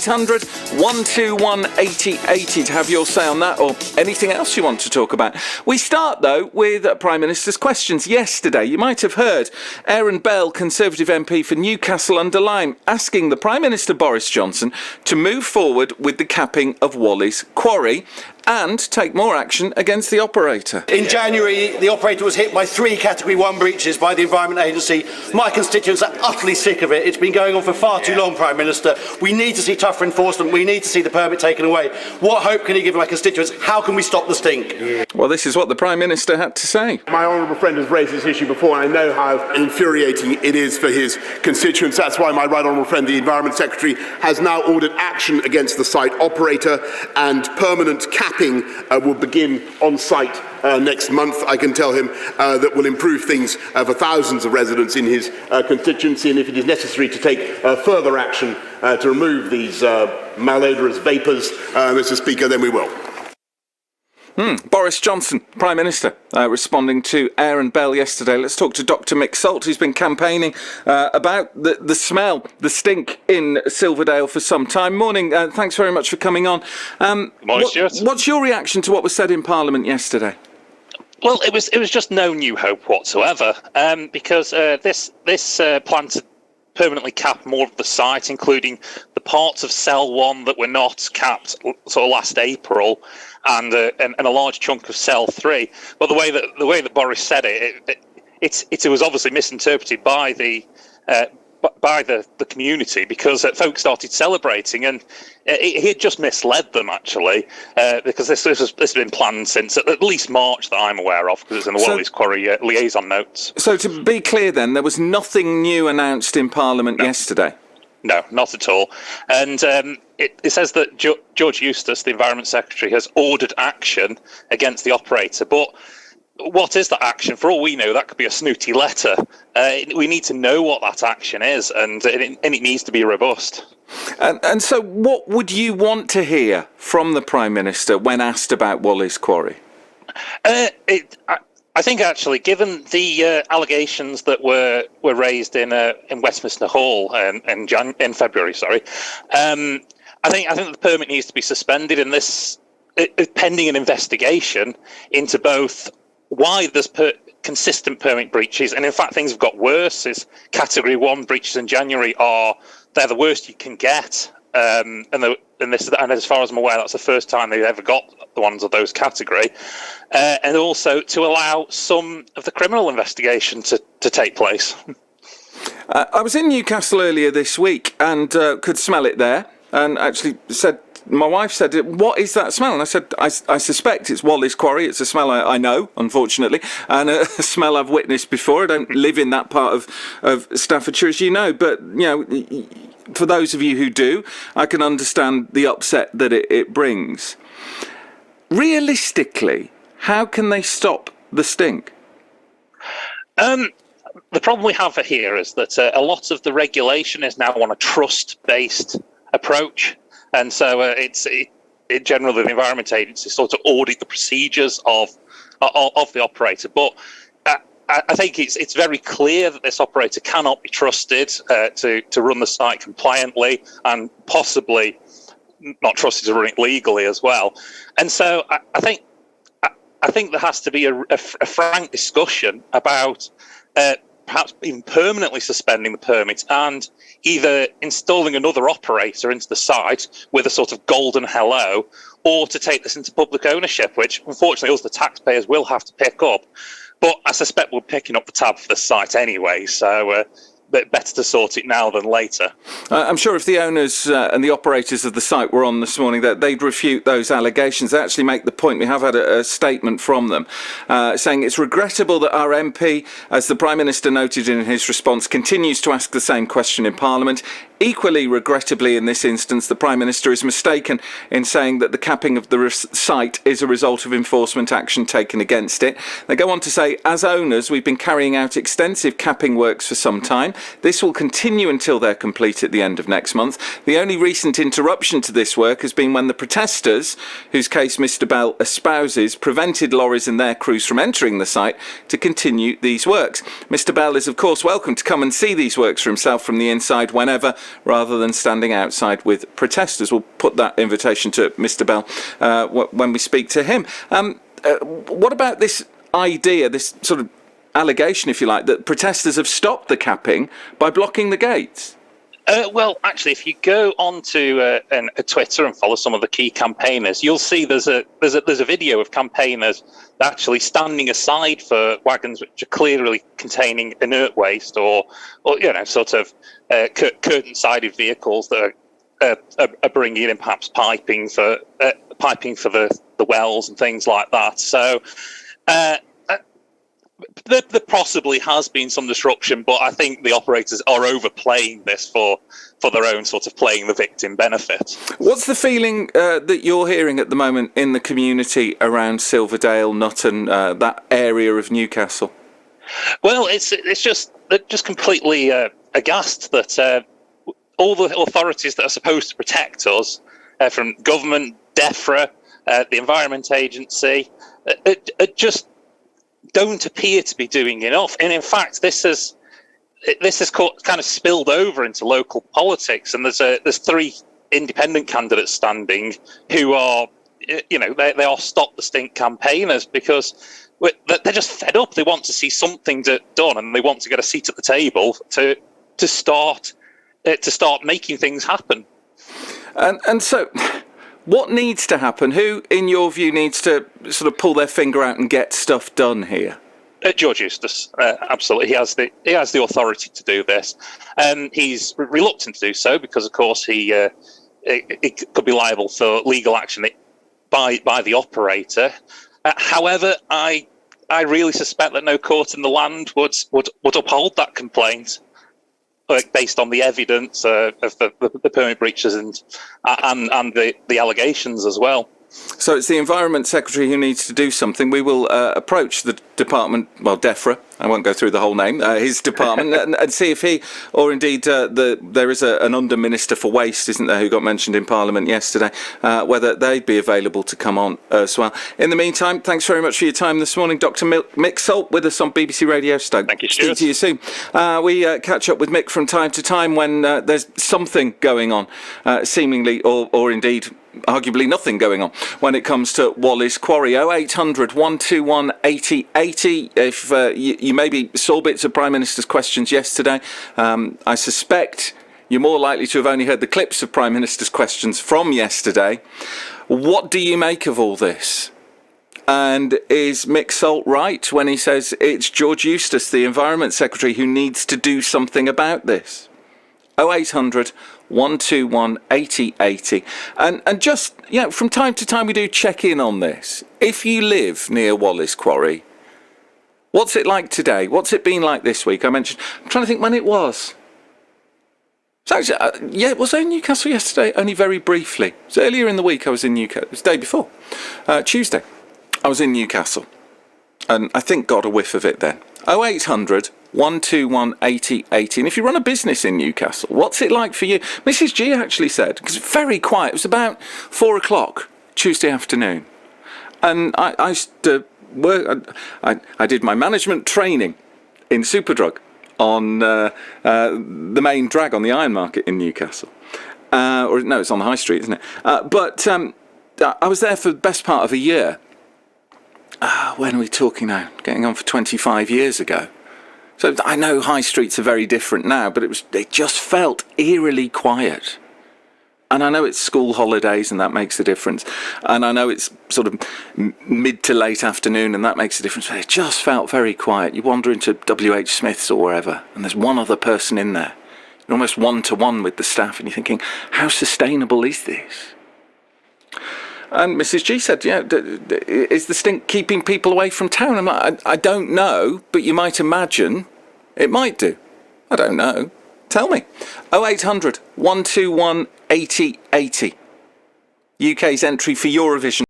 0800 121 8080 to have your say on that or anything else you want to talk about. We start, though, with Prime Minister's questions. Yesterday, you might have heard Aaron Bell, Conservative MP for Newcastle under Lyme, asking the Prime Minister Boris Johnson to move forward with the capping of Walleys Quarry and take more action against the operator. In January, the operator was hit by 3 Category 1 breaches by the Environment Agency. My constituents are utterly sick of it. It's been going on for far too long, Prime Minister. We need to see tougher enforcement. We need to see the permit taken away. What hope can you give my constituents? How can we stop the stink? Well, this is what the Prime Minister had to say. My honourable friend has raised this issue before, and I know how infuriating it is for his constituents. That's why my right honourable friend, the Environment Secretary, has now ordered action against the site operator, and permanent capping will begin on site next month. I can tell him that will improve things for thousands of residents in his constituency, and if it is necessary to take further action to remove these malodorous vapours, Mr. Speaker, then we will. Boris Johnson, Prime Minister, responding to Aaron Bell yesterday. Let's talk to Dr. Mick, who's been campaigning about the smell, the stink in Silverdale for some time. Morning, thanks very much for coming on. Morning, Stuart. What's your reaction to what was said in Parliament yesterday? Well, it was just no new hope whatsoever, because this plan to permanently cap more of the site, including the parts of Cell 1 that were not capped sort of last April, and a large chunk of Cell 3. But the way that Boris said it was obviously misinterpreted by the community, because folks started celebrating, and he had just misled them, actually, because this has been planned since at least March that I'm aware of, because it's in the Walleys Quarry liaison notes. So to be clear then, there was nothing new announced in Parliament yesterday? No, not at all. And it says that George Eustace, the Environment Secretary, has ordered action against the operator, but what is that action? For all we know, that could be a snooty letter. We need to know what that action is, and it needs to be robust. And so what would you want to hear from the Prime Minister when asked about Walleys Quarry? I think, actually, given the allegations that were raised in Westminster Hall in February, I think the permit needs to be suspended in this, pending an investigation into both why there's consistent permit breaches, and in fact things have got worse. Is Category 1 breaches in January they're the worst you can get, and as far as I'm aware, that's the first time they've ever got the ones of those category, and also to allow some of the criminal investigation to take place. I was in Newcastle earlier this week and could smell it there, and actually said, my wife said, "What is that smell?" And I said, I suspect it's Walleys Quarry. It's a smell I know, unfortunately, and a smell I've witnessed before. I don't live in that part of Staffordshire, as you know, but, for those of you who do, I can understand the upset that it brings. Realistically, how can they stop the stink? The problem we have here is that a lot of the regulation is now on a trust-based approach. And so it generally the Environment Agency sort of audit the procedures of the operator. But I think it's very clear that this operator cannot be trusted to run the site compliantly, and possibly not trusted to run it legally as well. And so I think there has to be a frank discussion about perhaps even permanently suspending the permit and either installing another operator into the site with a sort of golden hello, or to take this into public ownership, which unfortunately us, the taxpayers, will have to pick up. But I suspect we're picking up the tab for the site anyway, so better to sort it now than later. I'm sure if the owners and the operators of the site were on this morning, that they'd refute those allegations. They actually make the point, we have had a statement from them, saying it's regrettable that our MP, as the Prime Minister noted in his response, continues to ask the same question in Parliament. Equally regrettably, in this instance, the Prime Minister is mistaken in saying that the capping of the site is a result of enforcement action taken against it. They go on to say, as owners, we've been carrying out extensive capping works for some time. This will continue until they're complete at the end of next month. The only recent interruption to this work has been when the protesters, whose case Mr Bell espouses, prevented lorries and their crews from entering the site to continue these works. Mr Bell is, of course, welcome to come and see these works for himself from the inside whenever, rather than standing outside with protesters. We'll put that invitation to Mr. Bell when we speak to him. What about this idea, this sort of allegation, if you like, that protesters have stopped the capping by blocking the gates? Well, actually, if you go onto a Twitter and follow some of the key campaigners, you'll see there's a video of campaigners actually standing aside for wagons which are clearly containing inert waste or sort of curtain-sided vehicles that are bringing in perhaps piping for the wells and things like that. So. There possibly has been some disruption, but I think the operators are overplaying this for their own sort of playing the victim benefit. What's the feeling that you're hearing at the moment in the community around Silverdale, Nutton, that area of Newcastle? Well, it's just completely aghast that all the authorities that are supposed to protect us, from government, DEFRA, the Environment Agency, just don't appear to be doing enough. And in fact, this has kind of spilled over into local politics. And there's 3 independent candidates standing who are, they are Stop the Stink campaigners, because they're just fed up. They want to see something done, and they want to get a seat at the table to start making things happen. And so, what needs to happen? Who, in your view, needs to sort of pull their finger out and get stuff done here? George Eustace, absolutely. He has the authority to do this. He's reluctant to do so because, of course, it could be liable for legal action by the operator. However, I really suspect that no court in the land would uphold that complaint, based on the evidence of the permit breaches and the allegations as well. So it's the Environment Secretary who needs to do something. We will approach the department, well, DEFRA, I won't go through the whole name, his department, and see if he, or indeed there is an Under-Minister for Waste, isn't there, who got mentioned in Parliament yesterday, whether they'd be available to come on as well. In the meantime, thanks very much for your time this morning. Dr. Mick Salt with us on BBC Radio Stoke. Thank you, Stuart. Speak to you soon. We catch up with Mick from time to time when there's something going on, seemingly, or indeed arguably nothing going on when it comes to Walleys Quarry. 0800 121 80 80. If you maybe saw bits of Prime Minister's questions yesterday, I suspect you're more likely to have only heard the clips of Prime Minister's questions from yesterday. What do you make of all this? And is Mick Salt right when he says it's George Eustace, the Environment Secretary, who needs to do something about this? 0800 121 80 80. And just, from time to time we do check in on this. If you live near Walleys Quarry, what's it like today? What's it been like this week? I'm trying to think when it was. So actually, was I in Newcastle yesterday? Only very briefly. It was earlier in the week I was in Newcastle. It was the day before. Tuesday. I was in Newcastle. And I think got a whiff of it then. 0800 121 80 80. And if you run a business in Newcastle, what's it like for you? Mrs. G actually said, because it's very quiet, it was about 4 o'clock Tuesday afternoon. And I used to work, I did my management training in Superdrug on the main drag on the Iron Market in Newcastle. Or no, it's on the High Street, isn't it? But I was there for the best part of a year. When are we talking now? Getting on for 25 years ago. So I know high streets are very different now, but it just felt eerily quiet. And I know it's school holidays and that makes a difference. And I know it's sort of mid to late afternoon and that makes a difference. But it just felt very quiet. You wander into WH Smith's or wherever and there's one other person in there. You're almost one-to-one with the staff and you're thinking, how sustainable is this? And Mrs. G said, is the stink keeping people away from town? I'm like, I don't know, but you might imagine it might do. I don't know. Tell me. 0800 121 80 80. UK's entry for Eurovision.